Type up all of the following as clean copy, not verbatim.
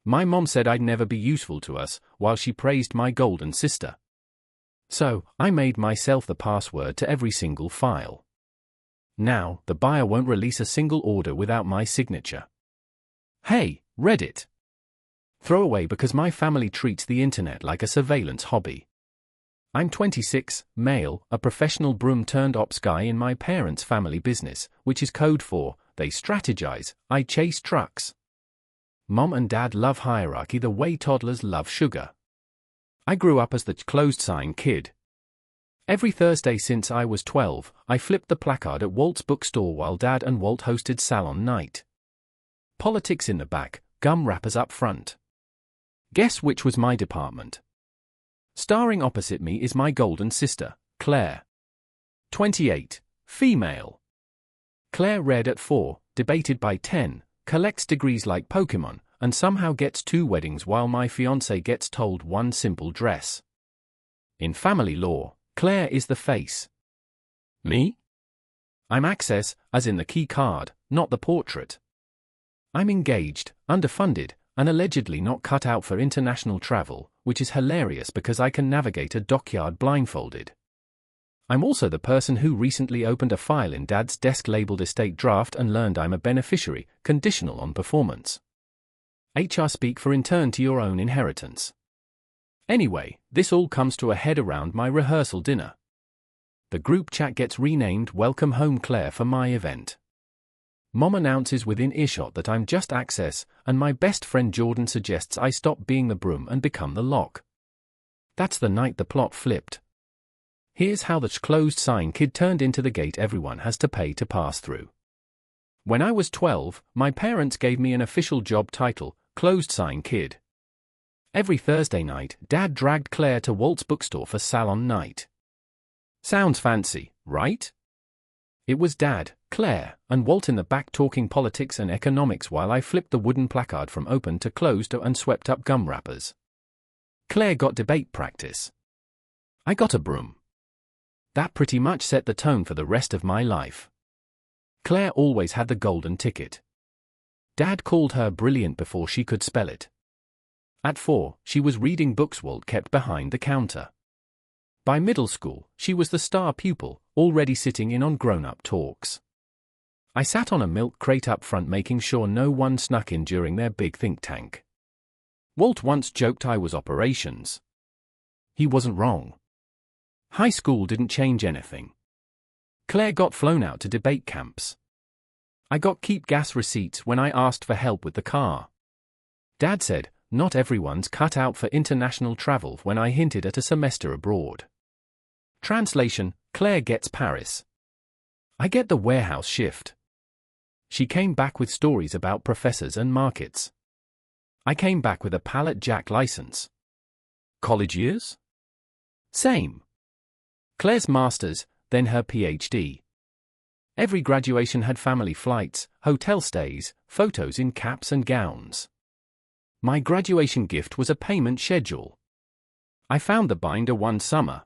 My mom said I'd never be useful to us, while she praised my golden sister. So, I made myself the password to every single file. Now, the buyer won't release a single order without my signature. Hey, Reddit. Throwaway because my family treats the internet like a surveillance hobby. I'm 26, male, a professional broom-turned-ops guy in my parents' family business, which is code for, they strategize, I chase trucks. Mom and dad love hierarchy the way toddlers love sugar. I grew up as the closed-sign kid. Every Thursday since I was 12, I flipped the placard at Walt's bookstore while Dad and Walt hosted salon night. Politics in the back, gum wrappers up front. Guess which was my department? Starring opposite me is my golden sister, Claire. 28, female. Claire read at 4, debated by 10, collects degrees like Pokemon, and somehow gets 2 weddings while my fiancé gets told one simple dress. In family law, Claire is the face. Me? I'm access, as in the key card, not the portrait. I'm engaged, underfunded, and allegedly not cut out for international travel, which is hilarious because I can navigate a dockyard blindfolded. I'm also the person who recently opened a file in Dad's desk labeled estate draft and learned I'm a beneficiary, conditional on performance. HR speak for in turn to your own inheritance. Anyway, this all comes to a head around my rehearsal dinner. The group chat gets renamed Welcome Home Claire for my event. Mom announces within earshot that I'm just access, and my best friend Jordan suggests I stop being the broom and become the lock. That's the night the plot flipped. Here's how the closed-sign kid turned into the gate everyone has to pay to pass through. When I was 12, my parents gave me an official job title, closed-sign kid. Every Thursday night, Dad dragged Claire to Walt's bookstore for salon night. Sounds fancy, right? It was Dad, Claire, and Walt in the back talking politics and economics while I flipped the wooden placard from open to closed and swept up gum wrappers. Claire got debate practice. I got a broom. That pretty much set the tone for the rest of my life. Claire always had the golden ticket. Dad called her brilliant before she could spell it. At 4, she was reading books Walt kept behind the counter. By middle school, she was the star pupil, already sitting in on grown-up talks. I sat on a milk crate up front making sure no one snuck in during their big think tank. Walt once joked I was operations. He wasn't wrong. High school didn't change anything. Claire got flown out to debate camps. I got keep gas receipts when I asked for help with the car. Dad said, not everyone's cut out for international travel when I hinted at a semester abroad. Translation, Claire gets Paris. I get the warehouse shift. She came back with stories about professors and markets. I came back with a pallet jack license. College years? Same. Claire's master's, then her PhD. Every graduation had family flights, hotel stays, photos in caps and gowns. My graduation gift was a payment schedule. I found the binder one summer.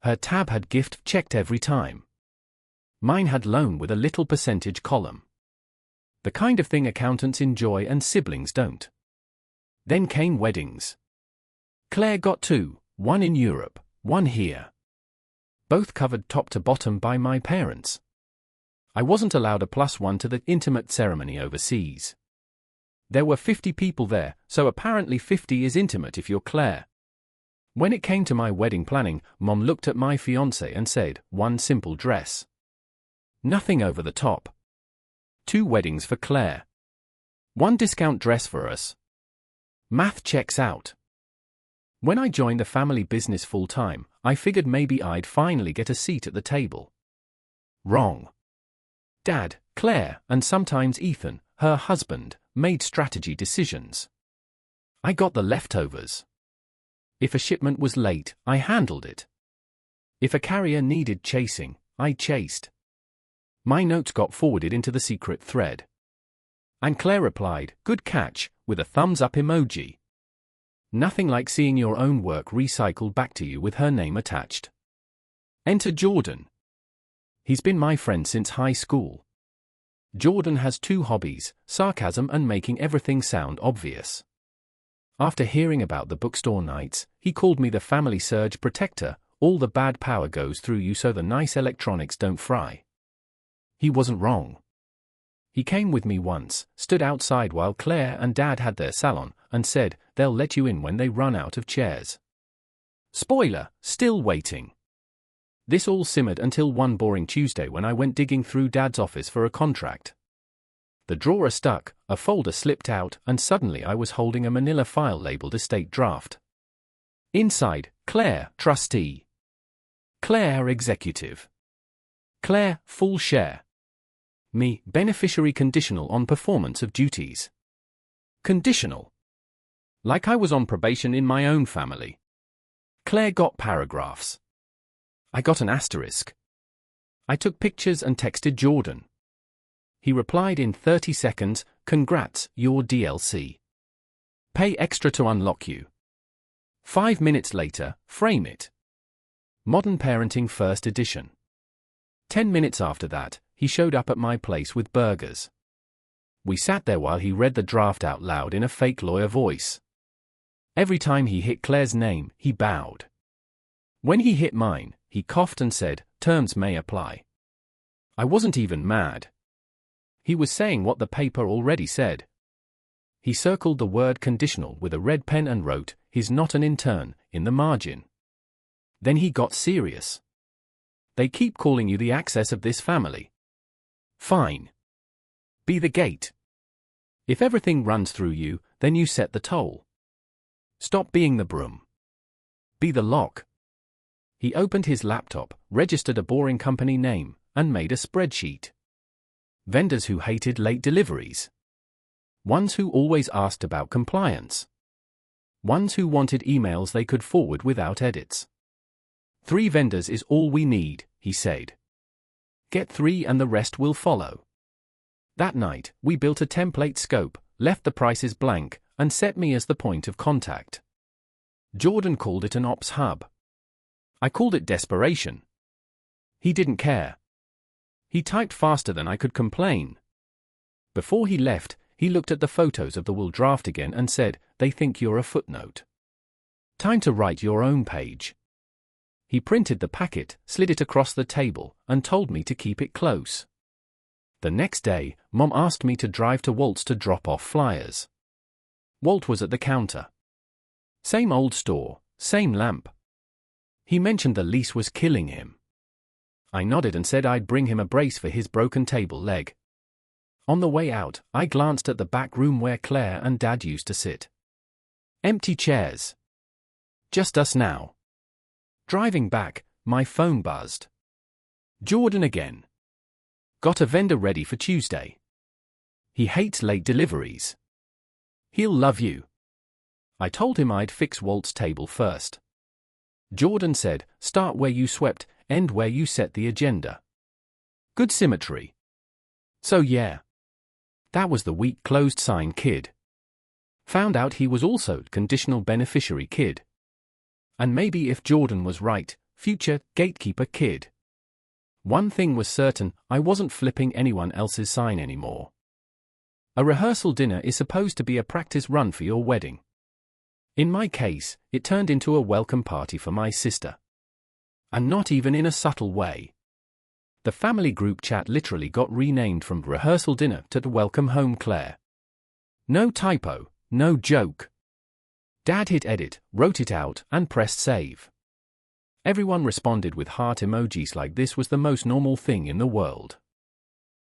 Her tab had gift checked every time. Mine had loan with a little percentage column. The kind of thing accountants enjoy and siblings don't. Then came weddings. Claire got 2, one in Europe, one here. Both covered top to bottom by my parents. I wasn't allowed a +1 to the intimate ceremony overseas. There were 50 people there, so apparently 50 is intimate if you're Claire. When it came to my wedding planning, Mom looked at my fiancé and said, one simple dress. Nothing over the top. 2 weddings for Claire. 1 discount dress for us. Math checks out. When I joined the family business full-time, I figured maybe I'd finally get a seat at the table. Wrong. Dad, Claire, and sometimes Ethan, her husband, made strategy decisions. I got the leftovers. If a shipment was late, I handled it. If a carrier needed chasing, I chased. My notes got forwarded into the secret thread. And Claire replied, "Good catch," with a thumbs-up emoji. Nothing like seeing your own work recycled back to you with her name attached. Enter Jordan. He's been my friend since high school. Jordan has 2 hobbies, sarcasm and making everything sound obvious. After hearing about the bookstore nights, he called me the family surge protector. All the bad power goes through you so the nice electronics don't fry. He wasn't wrong. He came with me once, stood outside while Claire and Dad had their salon, and said, they'll let you in when they run out of chairs. Spoiler, still waiting. This all simmered until one boring Tuesday when I went digging through Dad's office for a contract. The drawer stuck, a folder slipped out, and suddenly I was holding a manila file labeled estate draft. Inside, Claire, trustee. Claire, executive. Claire, full share. Me, beneficiary conditional on performance of duties. Conditional. Like I was on probation in my own family. Claire got paragraphs. I got an asterisk. I took pictures and texted Jordan. He replied in 30 seconds, congrats, your DLC. Pay extra to unlock you. 5 minutes later, frame it. Modern Parenting First Edition. 10 minutes after that, he showed up at my place with burgers. We sat there while he read the draft out loud in a fake lawyer voice. Every time he hit Claire's name, he bowed. When he hit mine, he coughed and said, terms may apply. I wasn't even mad. He was saying what the paper already said. He circled the word conditional with a red pen and wrote, he's not an intern, in the margin. Then he got serious. They keep calling you the access of this family. Fine. Be the gate. If everything runs through you, then you set the toll. Stop being the broom. Be the lock. He opened his laptop, registered a boring company name, and made a spreadsheet. Vendors who hated late deliveries. Ones who always asked about compliance. Ones who wanted emails they could forward without edits. 3 vendors is all we need, he said. Get 3 and the rest will follow. That night, we built a template scope, left the prices blank, and set me as the point of contact. Jordan called it an ops hub. I called it desperation. He didn't care. He typed faster than I could complain. Before he left, he looked at the photos of the will draft again and said, they think you're a footnote. Time to write your own page. He printed the packet, slid it across the table, and told me to keep it close. The next day, Mom asked me to drive to Walt's to drop off flyers. Walt was at the counter. Same old store, same lamp. He mentioned the lease was killing him. I nodded and said I'd bring him a brace for his broken table leg. On the way out, I glanced at the back room where Claire and Dad used to sit. Empty chairs. Just us now. Driving back, my phone buzzed. Jordan again. Got a vendor ready for Tuesday. He hates late deliveries. He'll love you. I told him I'd fix Walt's table first. Jordan said, start where you swept, end where you set the agenda. Good symmetry. So yeah. That was the week closed sign kid. Found out he was also conditional beneficiary kid. And maybe if Jordan was right, future gatekeeper kid. One thing was certain, I wasn't flipping anyone else's sign anymore. A rehearsal dinner is supposed to be a practice run for your wedding. In my case, it turned into a welcome party for my sister. And not even in a subtle way. The family group chat literally got renamed from rehearsal dinner to the welcome home Claire. No typo, no joke. Dad hit edit, wrote it out, and pressed save. Everyone responded with heart emojis like this was the most normal thing in the world.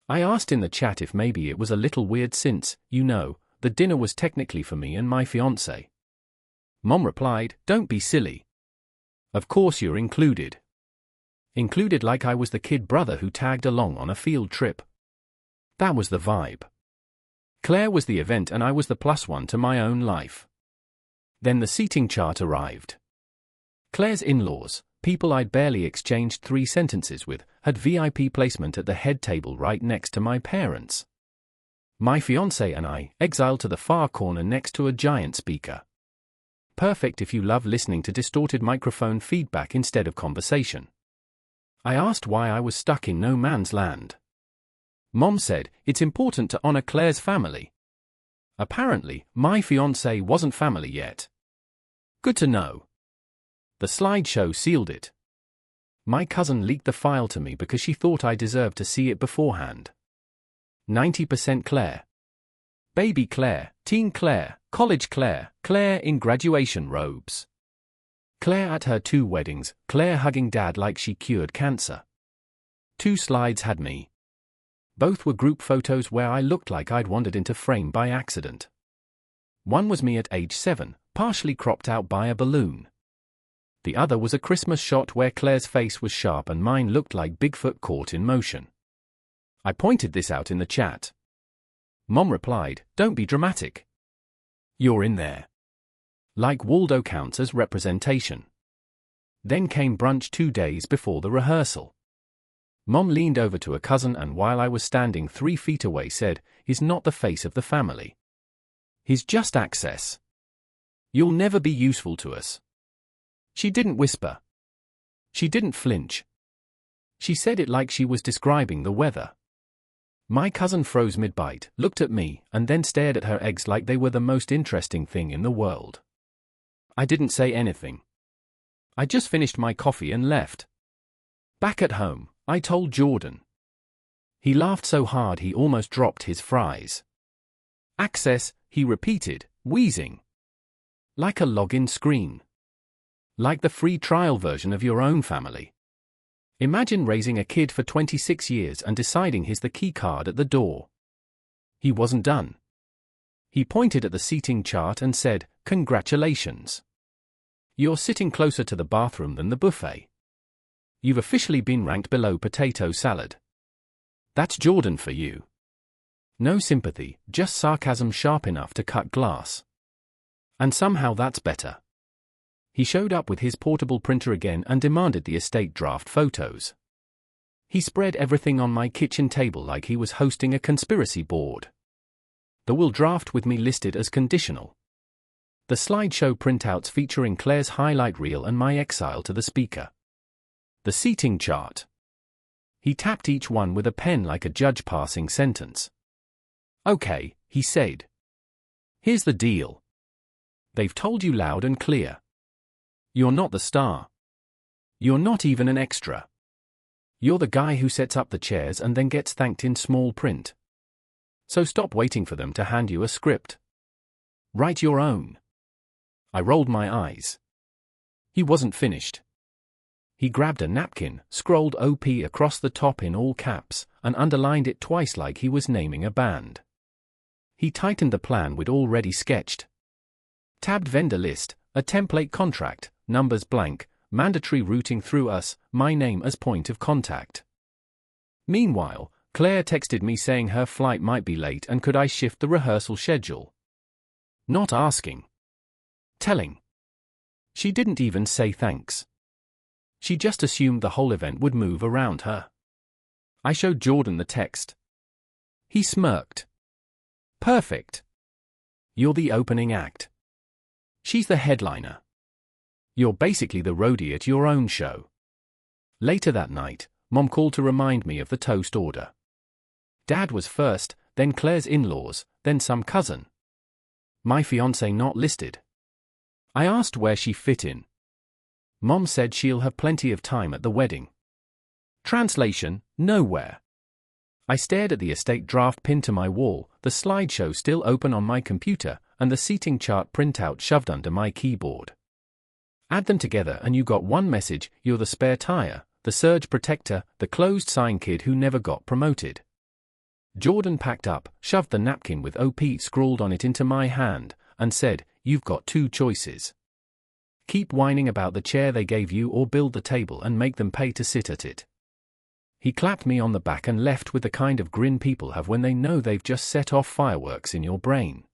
I asked in the chat if maybe it was a little weird since, you know, the dinner was technically for me and my fiancé. Mom replied, don't be silly. Of course you're included. Included like I was the kid brother who tagged along on a field trip. That was the vibe. Claire was the event and I was the +1 to my own life. Then the seating chart arrived. Claire's in-laws, people I'd barely exchanged 3 sentences with, had VIP placement at the head table right next to my parents. My fiancé and I, exiled to the far corner next to a giant speaker. Perfect if you love listening to distorted microphone feedback instead of conversation. I asked why I was stuck in no man's land. Mom said, it's important to honor Claire's family. Apparently, my fiancé wasn't family yet. Good to know. The slideshow sealed it. My cousin leaked the file to me because she thought I deserved to see it beforehand. 90% Claire. Baby Claire, teen Claire, college Claire, Claire in graduation robes. Claire at her 2 weddings, Claire hugging dad like she cured cancer. 2 slides had me. Both were group photos where I looked like I'd wandered into frame by accident. One was me at age 7, partially cropped out by a balloon. The other was a Christmas shot where Claire's face was sharp and mine looked like Bigfoot caught in motion. I pointed this out in the chat. Mom replied, "Don't be dramatic. You're in there." Like Waldo counts as representation. Then came brunch 2 days before the rehearsal. Mom leaned over to a cousin and while I was standing 3 feet away said, "He's not the face of the family. He's just access. You'll never be useful to us." She didn't whisper. She didn't flinch. She said it like she was describing the weather. My cousin froze mid-bite, looked at me, and then stared at her eggs like they were the most interesting thing in the world. I didn't say anything. I just finished my coffee and left. Back at home, I told Jordan. He laughed so hard he almost dropped his fries. "Access," he repeated, wheezing. Like a login screen. Like the free trial version of your own family. Imagine raising a kid for 26 years and deciding he's the key card at the door. He wasn't done. He pointed at the seating chart and said, "Congratulations. You're sitting closer to the bathroom than the buffet. You've officially been ranked below potato salad. That's Jordan for you." No sympathy, just sarcasm sharp enough to cut glass. And somehow that's better. He showed up with his portable printer again and demanded the estate draft photos. He spread everything on my kitchen table like he was hosting a conspiracy board. The will draft with me listed as conditional. The slideshow printouts featuring Claire's highlight reel and my exile to the speaker. The seating chart. He tapped each one with a pen like a judge passing sentence. "Okay," he said. "Here's the deal. They've told you loud and clear. You're not the star. You're not even an extra. You're the guy who sets up the chairs and then gets thanked in small print. So stop waiting for them to hand you a script. Write your own." I rolled my eyes. He wasn't finished. He grabbed a napkin, scrolled OP across the top in all caps, and underlined it twice like he was naming a band. He tightened the plan we'd already sketched. Tabbed vendor list, a template contract, numbers blank, mandatory routing through us, my name as point of contact. Meanwhile, Claire texted me saying her flight might be late and could I shift the rehearsal schedule. Not asking. Telling. She didn't even say thanks. She just assumed the whole event would move around her. I showed Jordan the text. He smirked. "Perfect. You're the opening act. She's the headliner. You're basically the roadie at your own show." Later that night, Mom called to remind me of the toast order. Dad was first, then Claire's in-laws, then some cousin. My fiancé not listed. I asked where she fit in. Mom said she'll have plenty of time at the wedding. Translation, nowhere. I stared at the estate draft pinned to my wall, the slideshow still open on my computer, and the seating chart printout shoved under my keyboard. Add them together and you got one message: you're the spare tire, the surge protector, the closed sign kid who never got promoted. Jordan packed up, shoved the napkin with OP scrawled on it into my hand, and said, "You've got 2 choices. Keep whining about the chair they gave you or build the table and make them pay to sit at it." He clapped me on the back and left with the kind of grin people have when they know they've just set off fireworks in your brain.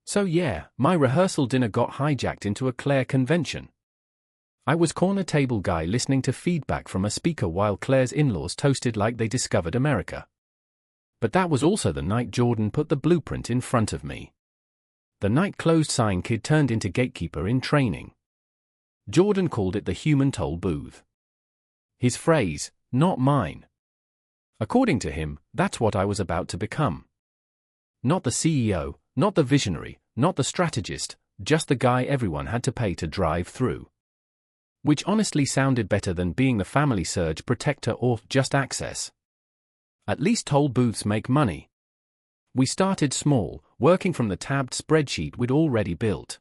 So yeah, my rehearsal dinner got hijacked into a Claire convention. I was corner table guy listening to feedback from a speaker while Claire's in-laws toasted like they discovered America. But that was also the night Jordan put the blueprint in front of me. The night closed sign kid turned into gatekeeper in training. Jordan called it the human toll booth. His phrase, not mine. According to him, that's what I was about to become. Not the CEO, not the visionary, not the strategist, just the guy everyone had to pay to drive through. Which honestly sounded better than being the family surge protector or just access. At least toll booths make money. We started small, working from the tabbed spreadsheet we'd already built.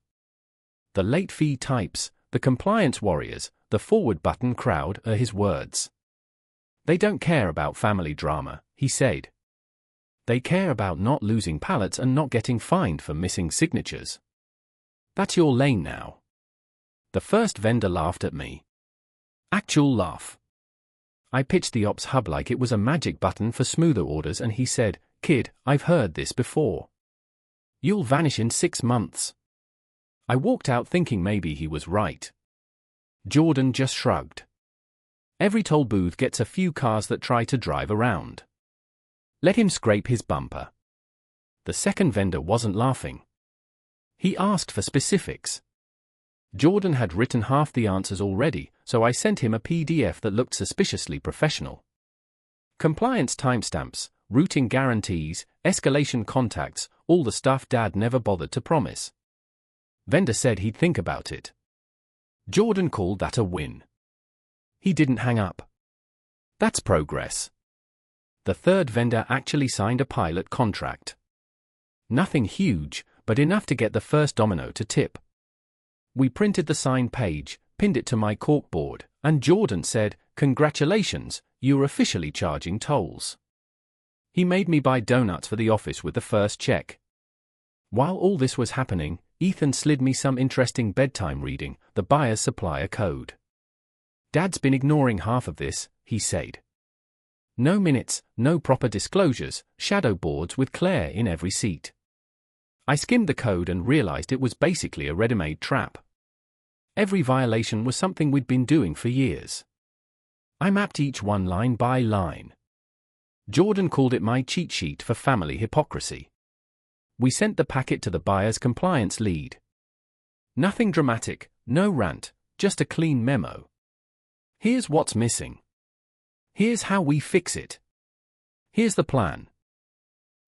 The late fee types, the compliance warriors, the forward button crowd are his words. They don't care about family drama, he said. They care about not losing pallets and not getting fined for missing signatures. That's your lane now. The first vendor laughed at me. Actual laugh. I pitched the ops hub like it was a magic button for smoother orders and he said, "Kid, I've heard this before. You'll vanish in 6 months." I walked out thinking maybe he was right. Jordan just shrugged. Every toll booth gets a few cars that try to drive around. Let him scrape his bumper. The second vendor wasn't laughing. He asked for specifics. Jordan had written half the answers already, so I sent him a PDF that looked suspiciously professional. Compliance timestamps, routing guarantees, escalation contacts, all the stuff Dad never bothered to promise. Vendor said he'd think about it. Jordan called that a win. He didn't hang up. That's progress. The third vendor actually signed a pilot contract. Nothing huge, but enough to get the first domino to tip. We printed the sign page, pinned it to my corkboard, and Jordan said, "Congratulations, you're officially charging tolls." He made me buy donuts for the office with the first check. While all this was happening, Ethan slid me some interesting bedtime reading, the buyer's supplier code. "Dad's been ignoring half of this," he said. No minutes, no proper disclosures, shadow boards with Claire in every seat. I skimmed the code and realized it was basically a ready-made trap. Every violation was something we'd been doing for years. I mapped each one line by line. Jordan called it my cheat sheet for family hypocrisy. We sent the packet to the buyer's compliance lead. Nothing dramatic, no rant, just a clean memo. Here's what's missing. Here's how we fix it. Here's the plan.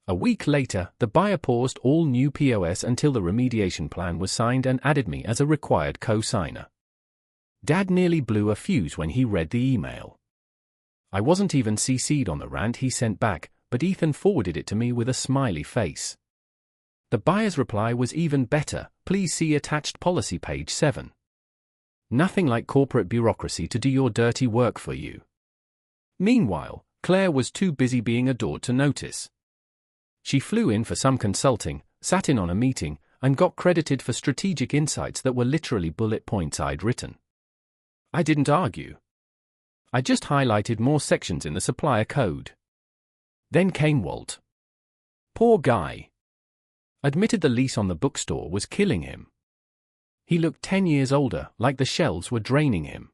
A week later, the buyer paused all new POS until the remediation plan was signed and added me as a required co-signer. Dad nearly blew a fuse when he read the email. I wasn't even CC'd on the rant he sent back, but Ethan forwarded it to me with a smiley face. The buyer's reply was even better, "Please see attached policy page 7. Nothing like corporate bureaucracy to do your dirty work for you." Meanwhile, Claire was too busy being adored to notice. She flew in for some consulting, sat in on a meeting, and got credited for strategic insights that were literally bullet points I'd written. I didn't argue. I just highlighted more sections in the supplier code. Then came Walt. Poor guy. Admitted the lease on the bookstore was killing him. He looked 10 years older, like the shelves were draining him.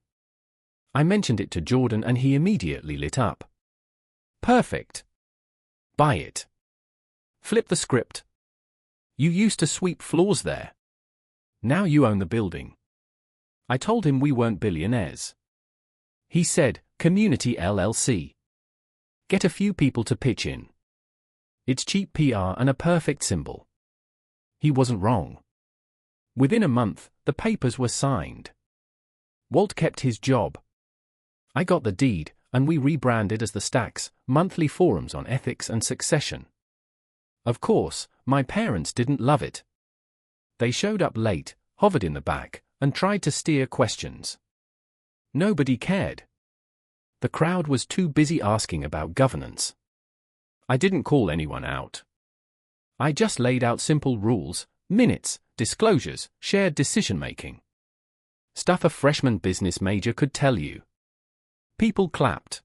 I mentioned it to Jordan and he immediately lit up. "Perfect. Buy it. Flip the script. You used to sweep floors there. Now you own the building." I told him we weren't billionaires. He said, "Community LLC. Get a few people to pitch in. It's cheap PR and a perfect symbol." He wasn't wrong. Within a month, the papers were signed. Walt kept his job. I got the deed, and we rebranded as the Stacks, monthly forums on ethics and succession. Of course, my parents didn't love it. They showed up late, hovered in the back, and tried to steer questions. Nobody cared. The crowd was too busy asking about governance. I didn't call anyone out. I just laid out simple rules, minutes, disclosures, shared decision-making. Stuff a freshman business major could tell you. People clapped.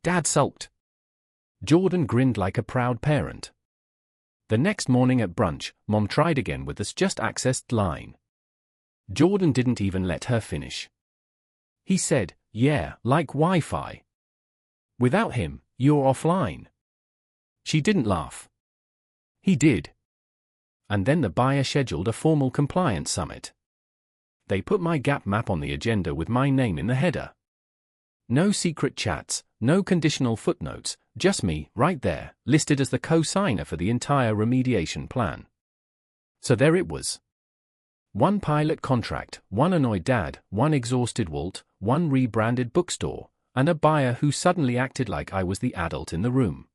Dad sulked. Jordan grinned like a proud parent. The next morning at brunch, Mom tried again with this just accessed line. Jordan didn't even let her finish. He said, "Yeah, like Wi-Fi. Without him, you're offline." She didn't laugh. He did. And then the buyer scheduled a formal compliance summit. They put my gap map on the agenda with my name in the header. No secret chats, no conditional footnotes, just me, right there, listed as the co-signer for the entire remediation plan. So there it was. One pilot contract, one annoyed dad, one exhausted Walt, one rebranded bookstore, and a buyer who suddenly acted like I was the adult in the room.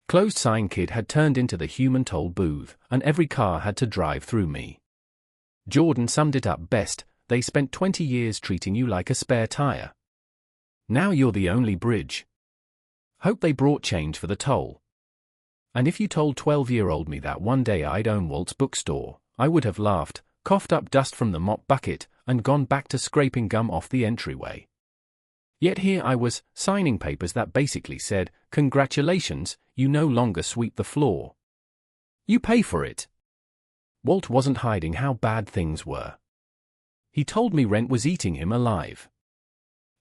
Closed sign kid had turned into the human toll booth, and every car had to drive through me. Jordan summed it up best: they spent 20 years treating you like a spare tire. Now you're the only bridge. Hope they brought change for the toll. And if you told 12-year-old me that one day I'd own Walt's bookstore, I would have laughed, coughed up dust from the mop bucket, and gone back to scraping gum off the entryway. Yet here I was, signing papers that basically said, "Congratulations, you no longer sweep the floor. You pay for it." Walt wasn't hiding how bad things were. He told me rent was eating him alive.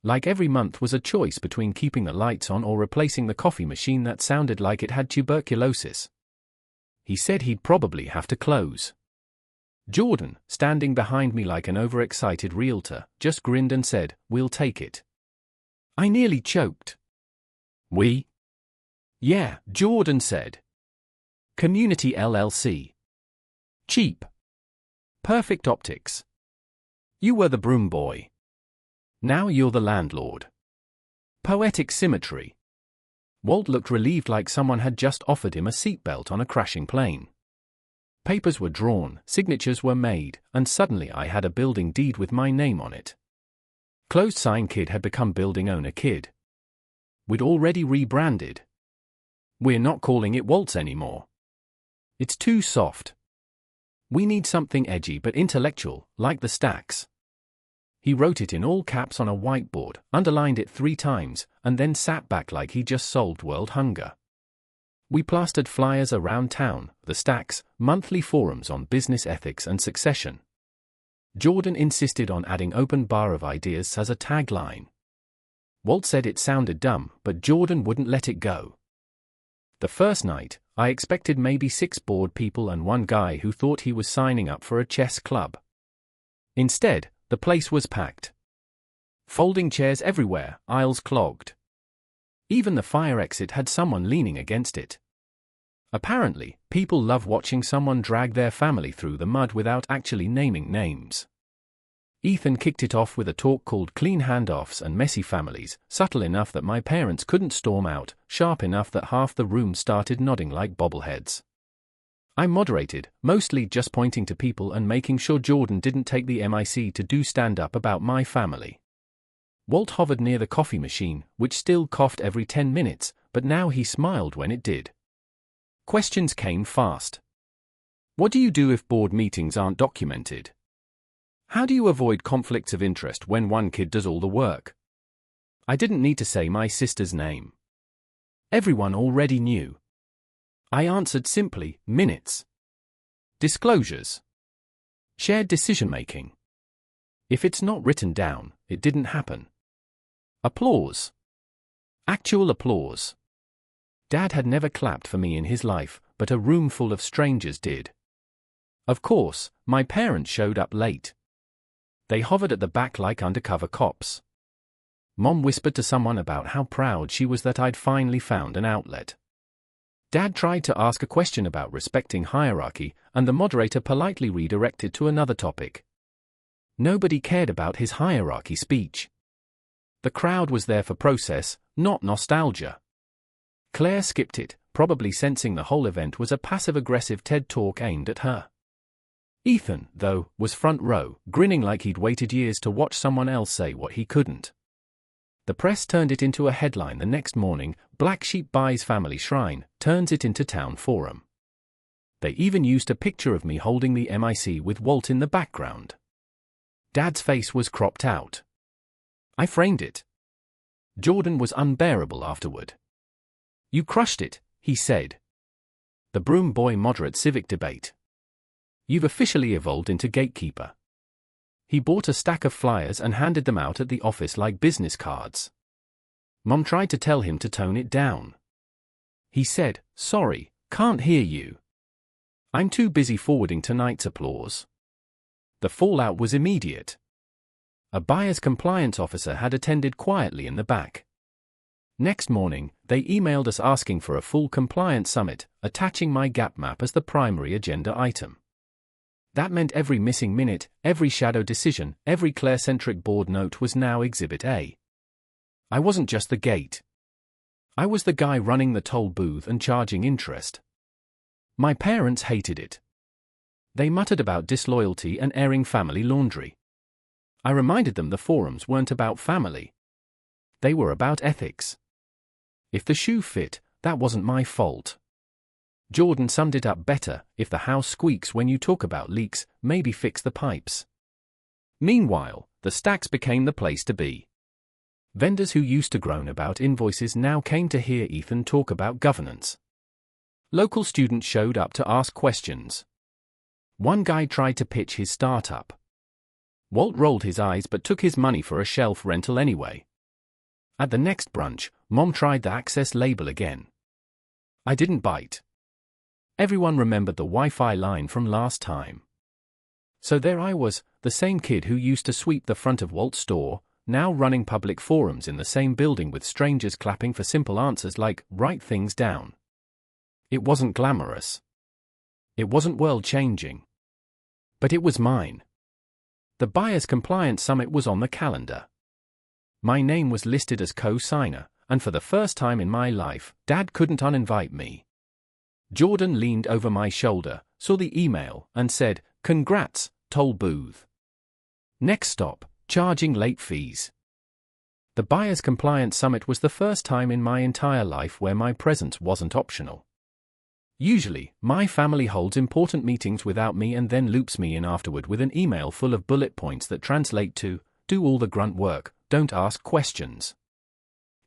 Like every month was a choice between keeping the lights on or replacing the coffee machine that sounded like it had tuberculosis. He said he'd probably have to close. Jordan, standing behind me like an overexcited realtor, just grinned and said, "We'll take it." I nearly choked. "We?" "Yeah," Jordan said. "Community LLC. Cheap. Perfect optics. You were the broom boy. Now you're the landlord. Poetic symmetry." Walt looked relieved, like someone had just offered him a seatbelt on a crashing plane. Papers were drawn, signatures were made, and suddenly I had a building deed with my name on it. Closed sign kid had become building owner kid. We'd already rebranded. We're not calling it Walt's anymore. It's too soft. We need something edgy but intellectual, like the Stacks. He wrote it in all caps on a whiteboard, underlined it 3 times, and then sat back like he just solved world hunger. We plastered flyers around town: the Stacks, monthly forums on business ethics and succession. Jordan insisted on adding "open bar of ideas" as a tagline. Walt said it sounded dumb, but Jordan wouldn't let it go. The first night, I expected maybe 6 bored people and one guy who thought he was signing up for a chess club. Instead, the place was packed. Folding chairs everywhere, aisles clogged. Even the fire exit had someone leaning against it. Apparently, people love watching someone drag their family through the mud without actually naming names. Ethan kicked it off with a talk called "Clean Handoffs and Messy Families," subtle enough that my parents couldn't storm out, sharp enough that half the room started nodding like bobbleheads. I moderated, mostly just pointing to people and making sure Jordan didn't take the mic to do stand-up about my family. Walt hovered near the coffee machine, which still coughed every 10 minutes, but now he smiled when it did. Questions came fast. What do you do if board meetings aren't documented? How do you avoid conflicts of interest when one kid does all the work? I didn't need to say my sister's name. Everyone already knew. I answered simply: minutes. Disclosures. Shared decision-making. If it's not written down, it didn't happen. Applause. Actual applause. Dad had never clapped for me in his life, but a room full of strangers did. Of course, my parents showed up late. They hovered at the back like undercover cops. Mom whispered to someone about how proud she was that I'd finally found an outlet. Dad tried to ask a question about respecting hierarchy, and the moderator politely redirected to another topic. Nobody cared about his hierarchy speech. The crowd was there for process, not nostalgia. Claire skipped it, probably sensing the whole event was a passive-aggressive TED Talk aimed at her. Ethan, though, was front row, grinning like he'd waited years to watch someone else say what he couldn't. The press turned it into a headline the next morning: "Black Sheep buys family shrine, turns it into town forum." They even used a picture of me holding the mic with Walt in the background. Dad's face was cropped out. I framed it. Jordan was unbearable afterward. "You crushed it," he said. "The broom boy moderate civic debate. You've officially evolved into gatekeeper." He bought a stack of flyers and handed them out at the office like business cards. Mom tried to tell him to tone it down. He said, "Sorry, can't hear you. I'm too busy forwarding tonight's applause." The fallout was immediate. A buyer's compliance officer had attended quietly in the back. Next morning, they emailed us asking for a full compliance summit, attaching my gap map as the primary agenda item. That meant every missing minute, every shadow decision, every Claire-centric board note was now Exhibit A. I wasn't just the gate. I was the guy running the toll booth and charging interest. My parents hated it. They muttered about disloyalty and airing family laundry. I reminded them the forums weren't about family. They were about ethics. If the shoe fit, that wasn't my fault. Jordan summed it up better: if the house squeaks when you talk about leaks, maybe fix the pipes. Meanwhile, the stacks became the place to be. Vendors who used to groan about invoices now came to hear Ethan talk about governance. Local students showed up to ask questions. One guy tried to pitch his startup. Walt rolled his eyes but took his money for a shelf rental anyway. At the next brunch, Mom tried the Access label again. I didn't bite. Everyone remembered the Wi-Fi line from last time. So there I was, the same kid who used to sweep the front of Walt's store, now running public forums in the same building with strangers clapping for simple answers like, write things down. It wasn't glamorous. It wasn't world-changing. But it was mine. The Buyers Compliance Summit was on the calendar. My name was listed as co-signer, and for the first time in my life, Dad couldn't uninvite me. Jordan leaned over my shoulder, saw the email, and said, "Congrats, toll booth. Next stop, charging late fees." The Buyers Compliance Summit was the first time in my entire life where my presence wasn't optional. Usually, my family holds important meetings without me and then loops me in afterward with an email full of bullet points that translate to, do all the grunt work, don't ask questions.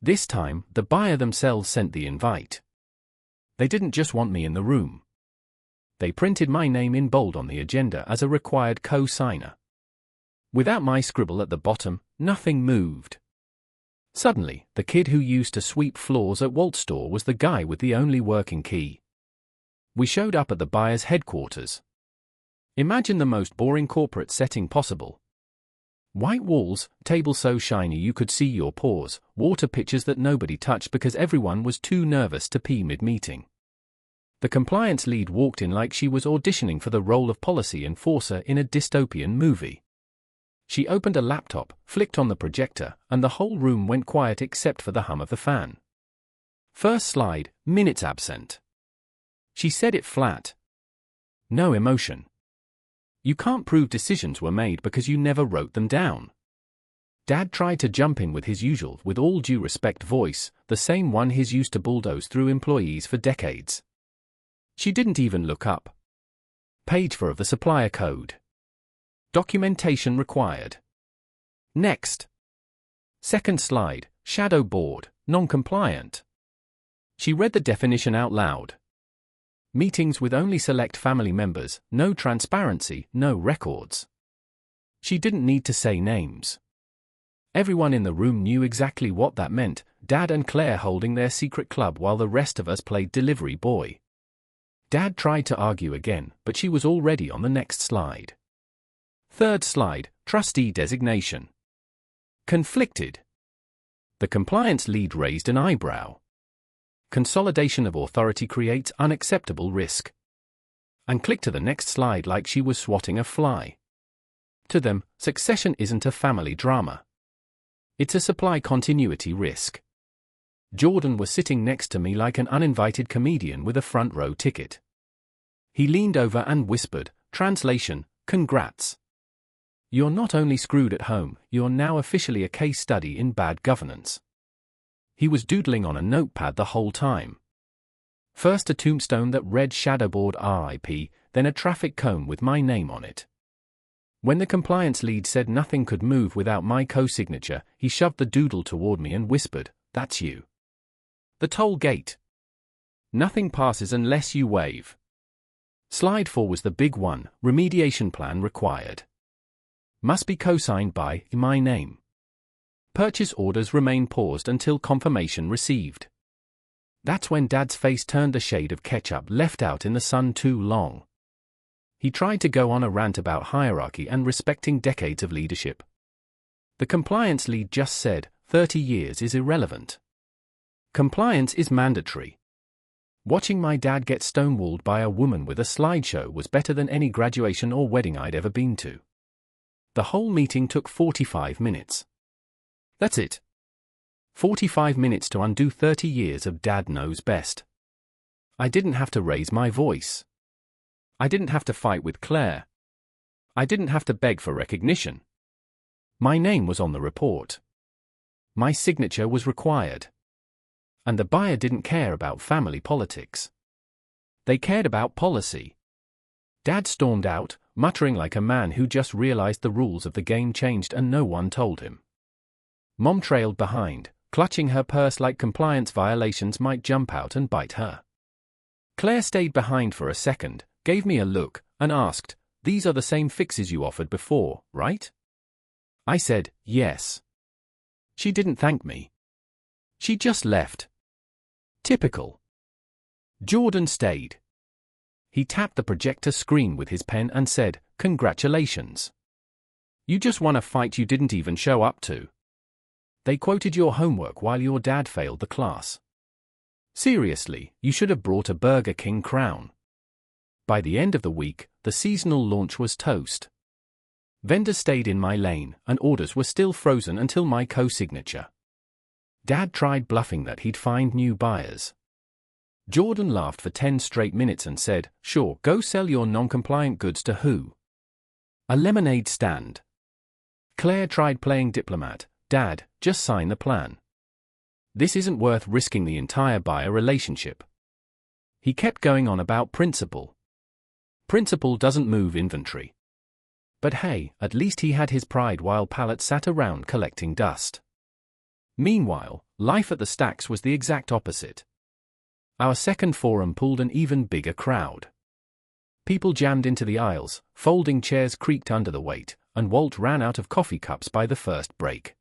This time, the buyer themselves sent the invite. They didn't just want me in the room. They printed my name in bold on the agenda as a required co-signer. Without my scribble at the bottom, nothing moved. Suddenly, the kid who used to sweep floors at Walt's store was the guy with the only working key. We showed up at the buyer's headquarters. Imagine the most boring corporate setting possible. White walls, table so shiny you could see your pores, water pitchers that nobody touched because everyone was too nervous to pee mid-meeting. The compliance lead walked in like she was auditioning for the role of policy enforcer in a dystopian movie. She opened a laptop, flicked on the projector, and the whole room went quiet except for the hum of the fan. First slide, minutes absent. She said it flat. No emotion. You can't prove decisions were made because you never wrote them down. Dad tried to jump in with his usual, with all due respect voice, the same one he's used to bulldoze through employees for decades. She didn't even look up. Page 4 of the supplier code. Documentation required. Next. Second slide, shadow board, non-compliant. She read the definition out loud. Meetings with only select family members, no transparency, no records. She didn't need to say names. Everyone in the room knew exactly what that meant, Dad and Claire holding their secret club while the rest of us played delivery boy. Dad tried to argue again, but she was already on the next slide. Third slide, trustee designation. Conflicted. The compliance lead raised an eyebrow. Consolidation of authority creates unacceptable risk. And clicked to the next slide like she was swatting a fly. To them, succession isn't a family drama. It's a supply continuity risk. Jordan was sitting next to me like an uninvited comedian with a front row ticket. He leaned over and whispered, translation, congrats. You're not only screwed at home, you're now officially a case study in bad governance. He was doodling on a notepad the whole time. First a tombstone that read Shadowboard RIP, then a traffic cone with my name on it. When the compliance lead said nothing could move without my co-signature, he shoved the doodle toward me and whispered, that's you. The toll gate. Nothing passes unless you wave. Slide 4 was the big one, remediation plan required. Must be co-signed by my name. Purchase orders remain paused until confirmation received. That's when Dad's face turned a shade of ketchup left out in the sun too long. He tried to go on a rant about hierarchy and respecting decades of leadership. The compliance lead just said, 30 years is irrelevant. Compliance is mandatory. Watching my dad get stonewalled by a woman with a slideshow was better than any graduation or wedding I'd ever been to. The whole meeting took 45 minutes. That's it. 45 minutes to undo 30 years of Dad knows best. I didn't have to raise my voice. I didn't have to fight with Claire. I didn't have to beg for recognition. My name was on the report. My signature was required. And the buyer didn't care about family politics. They cared about policy. Dad stormed out, muttering like a man who just realized the rules of the game changed and no one told him. Mom trailed behind, clutching her purse like compliance violations might jump out and bite her. Claire stayed behind for a second, gave me a look, and asked, "These are the same fixes you offered before, right?" I said, "Yes." She didn't thank me. She just left. Typical. Jordan stayed. He tapped the projector screen with his pen and said, "Congratulations. You just won a fight you didn't even show up to. They quoted your homework while your dad failed the class. Seriously, you should have brought a Burger King crown." By the end of the week, the seasonal launch was toast. Vendors stayed in my lane, and orders were still frozen until my co-signature. Dad tried bluffing that he'd find new buyers. Jordan laughed for 10 straight minutes and said, "Sure, go sell your non-compliant goods to who?" A lemonade stand. Claire tried playing diplomat. "Dad, just sign the plan. This isn't worth risking the entire buyer relationship." He kept going on about principle. Principle doesn't move inventory. But hey, at least he had his pride while pallets sat around collecting dust. Meanwhile, life at the Stacks was the exact opposite. Our second forum pulled an even bigger crowd. People jammed into the aisles, folding chairs creaked under the weight, and Walt ran out of coffee cups by the first break.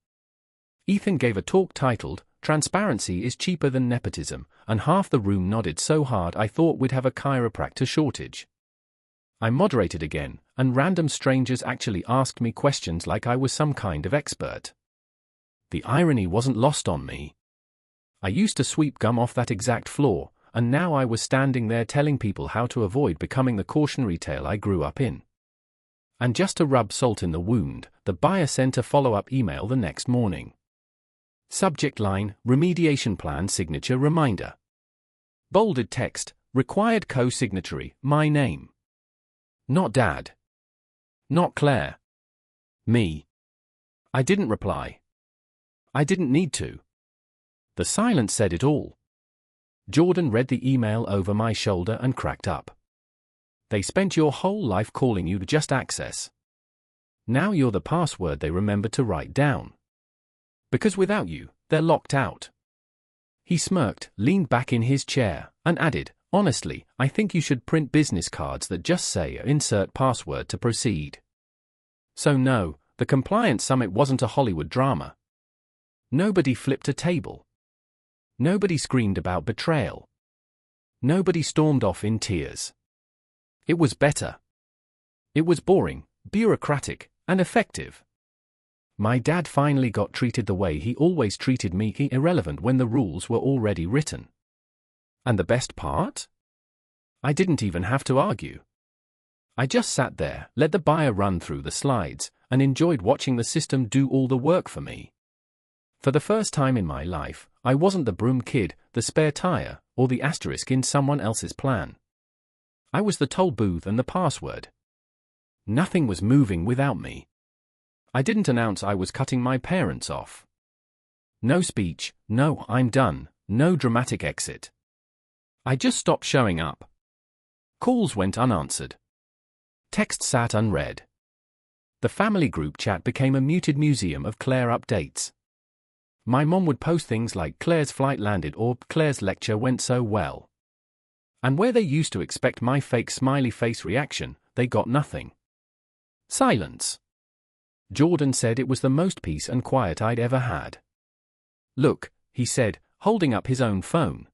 Ethan gave a talk titled, "Transparency is Cheaper Than Nepotism," and half the room nodded so hard I thought we'd have a chiropractor shortage. I moderated again, and random strangers actually asked me questions like I was some kind of expert. The irony wasn't lost on me. I used to sweep gum off that exact floor, and now I was standing there telling people how to avoid becoming the cautionary tale I grew up in. And just to rub salt in the wound, the buyer sent a follow-up email the next morning. Subject line, "Remediation Plan Signature Reminder." Bolded text, "Required co-signatory, my name." Not Dad. Not Claire. Me. I didn't reply. I didn't need to. The silence said it all. Jordan read the email over my shoulder and cracked up. "They spent your whole life calling you just access. Now you're the password they remember to write down. Because without you, they're locked out." He smirked, leaned back in his chair, and added, "Honestly, I think you should print business cards that just say insert password to proceed." So no, the compliance summit wasn't a Hollywood drama. Nobody flipped a table. Nobody screamed about betrayal. Nobody stormed off in tears. It was better. It was boring, bureaucratic, and effective. My dad finally got treated the way he always treated me, irrelevant when the rules were already written. And the best part? I didn't even have to argue. I just sat there, let the buyer run through the slides, and enjoyed watching the system do all the work for me. For the first time in my life, I wasn't the broom kid, the spare tire, or the asterisk in someone else's plan. I was the toll booth and the password. Nothing was moving without me. I didn't announce I was cutting my parents off. No speech, no "I'm done," no dramatic exit. I just stopped showing up. Calls went unanswered. Text sat unread. The family group chat became a muted museum of Claire updates. My mom would post things like "Claire's flight landed" or "Claire's lecture went so well." And where they used to expect my fake smiley face reaction, they got nothing. Silence. Jordan said it was the most peace and quiet I'd ever had. "Look," he said, holding up his own phone.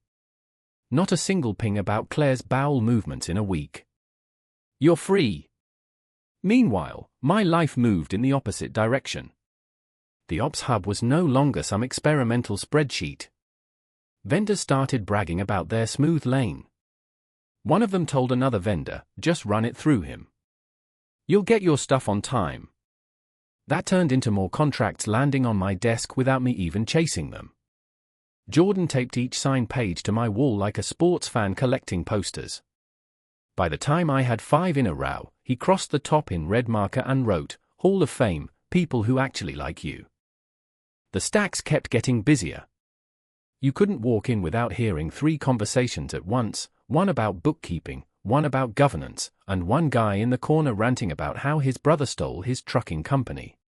"Not a single ping about Claire's bowel movements in a week. You're free." Meanwhile, my life moved in the opposite direction. The Ops Hub was no longer some experimental spreadsheet. Vendors started bragging about their smooth lane. One of them told another vendor, just run it through him. You'll get your stuff on time. That turned into more contracts landing on my desk without me even chasing them. Jordan taped each signed page to my wall like a sports fan collecting posters. By the time I had 5 in a row, he crossed the top in red marker and wrote, Hall of Fame, people who actually like you. The stacks kept getting busier. You couldn't walk in without hearing 3 conversations at once, one about bookkeeping, one about governance, and one guy in the corner ranting about how his brother stole his trucking company.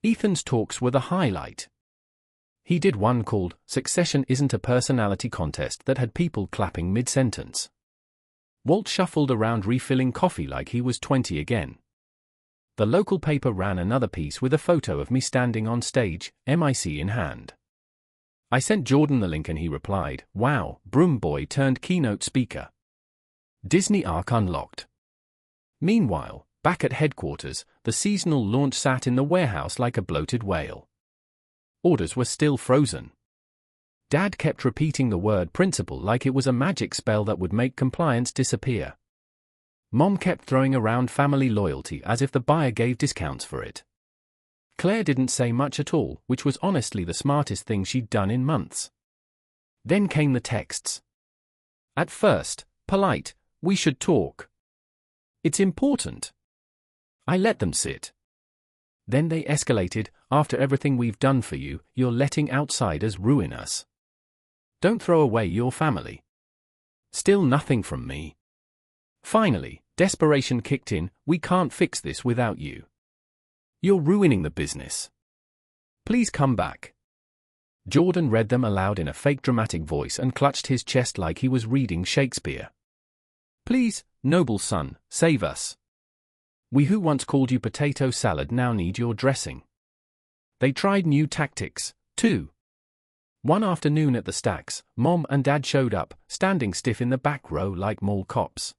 Ethan's talks were the highlight. He did one called, Succession Isn't a Personality Contest that had people clapping mid-sentence. Walt shuffled around refilling coffee like he was 20 again. The local paper ran another piece with a photo of me standing on stage, mic in hand. I sent Jordan the link and he replied, Wow, Broom Boy turned keynote speaker. Disney arc unlocked. Meanwhile, back at headquarters, the seasonal launch sat in the warehouse like a bloated whale. Orders were still frozen. Dad kept repeating the word principle like it was a magic spell that would make compliance disappear. Mom kept throwing around family loyalty as if the buyer gave discounts for it. Claire didn't say much at all, which was honestly the smartest thing she'd done in months. Then came the texts. At first, polite, we should talk. It's important. I let them sit. Then they escalated, after everything we've done for you, you're letting outsiders ruin us. Don't throw away your family. Still nothing from me. Finally, desperation kicked in, we can't fix this without you. You're ruining the business. Please come back. Jordan read them aloud in a fake dramatic voice and clutched his chest like he was reading Shakespeare. Please, noble son, save us. We who once called you potato salad now need your dressing. They tried new tactics, too. One afternoon at the stacks, Mom and Dad showed up, standing stiff in the back row like mall cops.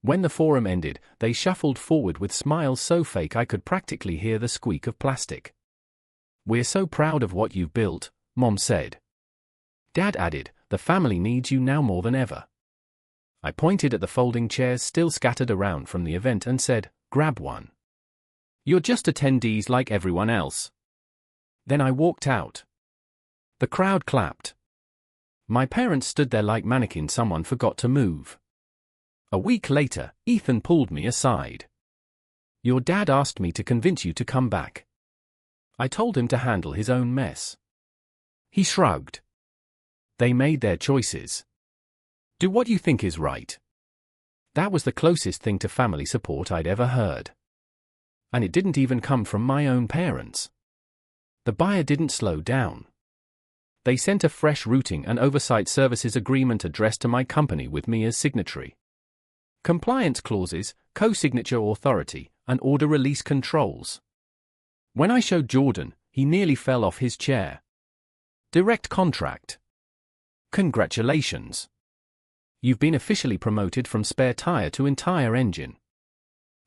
When the forum ended, they shuffled forward with smiles so fake I could practically hear the squeak of plastic. We're so proud of what you've built, Mom said. Dad added, the family needs you now more than ever. I pointed at the folding chairs still scattered around from the event and said, grab one. You're just attendees like everyone else. Then I walked out. The crowd clapped. My parents stood there like mannequins someone forgot to move. A week later, Ethan pulled me aside. Your dad asked me to convince you to come back. I told him to handle his own mess. He shrugged. They made their choices. Do what you think is right. That was the closest thing to family support I'd ever heard. And it didn't even come from my own parents. The buyer didn't slow down. They sent a fresh routing and oversight services agreement addressed to my company with me as signatory. Compliance clauses, co-signature authority, and order release controls. When I showed Jordan, he nearly fell off his chair. Direct contract. Congratulations. You've been officially promoted from spare tire to entire engine.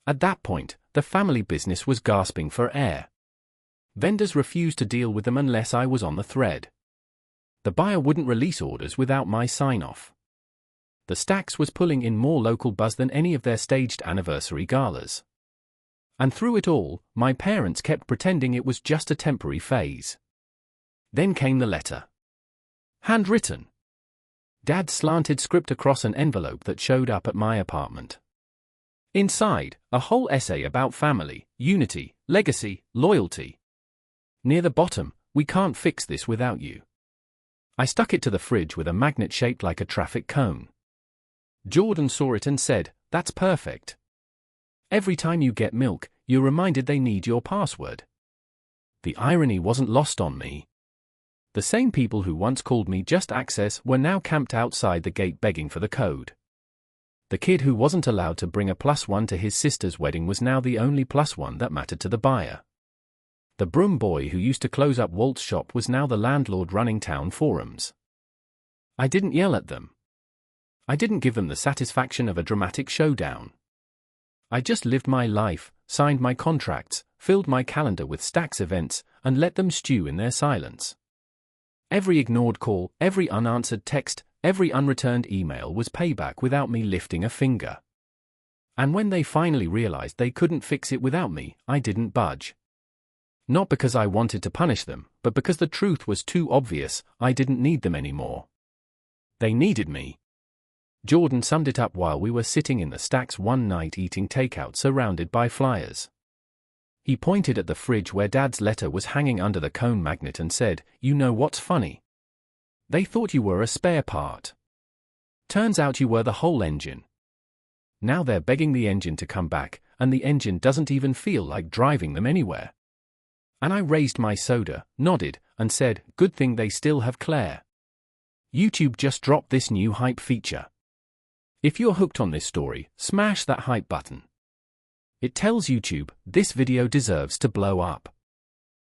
At that point, the family business was gasping for air. Vendors refused to deal with them unless I was on the thread. The buyer wouldn't release orders without my sign-off. The Stacks was pulling in more local buzz than any of their staged anniversary galas. And through it all, my parents kept pretending it was just a temporary phase. Then came the letter. Handwritten. Dad slanted script across an envelope that showed up at my apartment. Inside, a whole essay about family, unity, legacy, loyalty. Near the bottom, we can't fix this without you. I stuck it to the fridge with a magnet shaped like a traffic cone. Jordan saw it and said, that's perfect. Every time you get milk, you're reminded they need your password. The irony wasn't lost on me. The same people who once called me just access were now camped outside the gate begging for the code. The kid who wasn't allowed to bring a +1 to his sister's wedding was now the only +1 that mattered to the buyer. The broom boy who used to close up Walt's shop was now the landlord running town forums. I didn't yell at them. I didn't give them the satisfaction of a dramatic showdown. I just lived my life, signed my contracts, filled my calendar with Stacks events, and let them stew in their silence. Every ignored call, every unanswered text, every unreturned email was payback without me lifting a finger. And when they finally realized they couldn't fix it without me, I didn't budge. Not because I wanted to punish them, but because the truth was too obvious. I didn't need them anymore. They needed me. Jordan summed it up while we were sitting in the stacks one night eating takeout surrounded by flyers. He pointed at the fridge where Dad's letter was hanging under the cone magnet and said, "You know what's funny? They thought you were a spare part. Turns out you were the whole engine. Now they're begging the engine to come back, and the engine doesn't even feel like driving them anywhere." And I raised my soda, nodded, and said, "Good thing they still have Claire. YouTube just dropped this new hype feature. If you're hooked on this story, smash that hype button. It tells YouTube, this video deserves to blow up."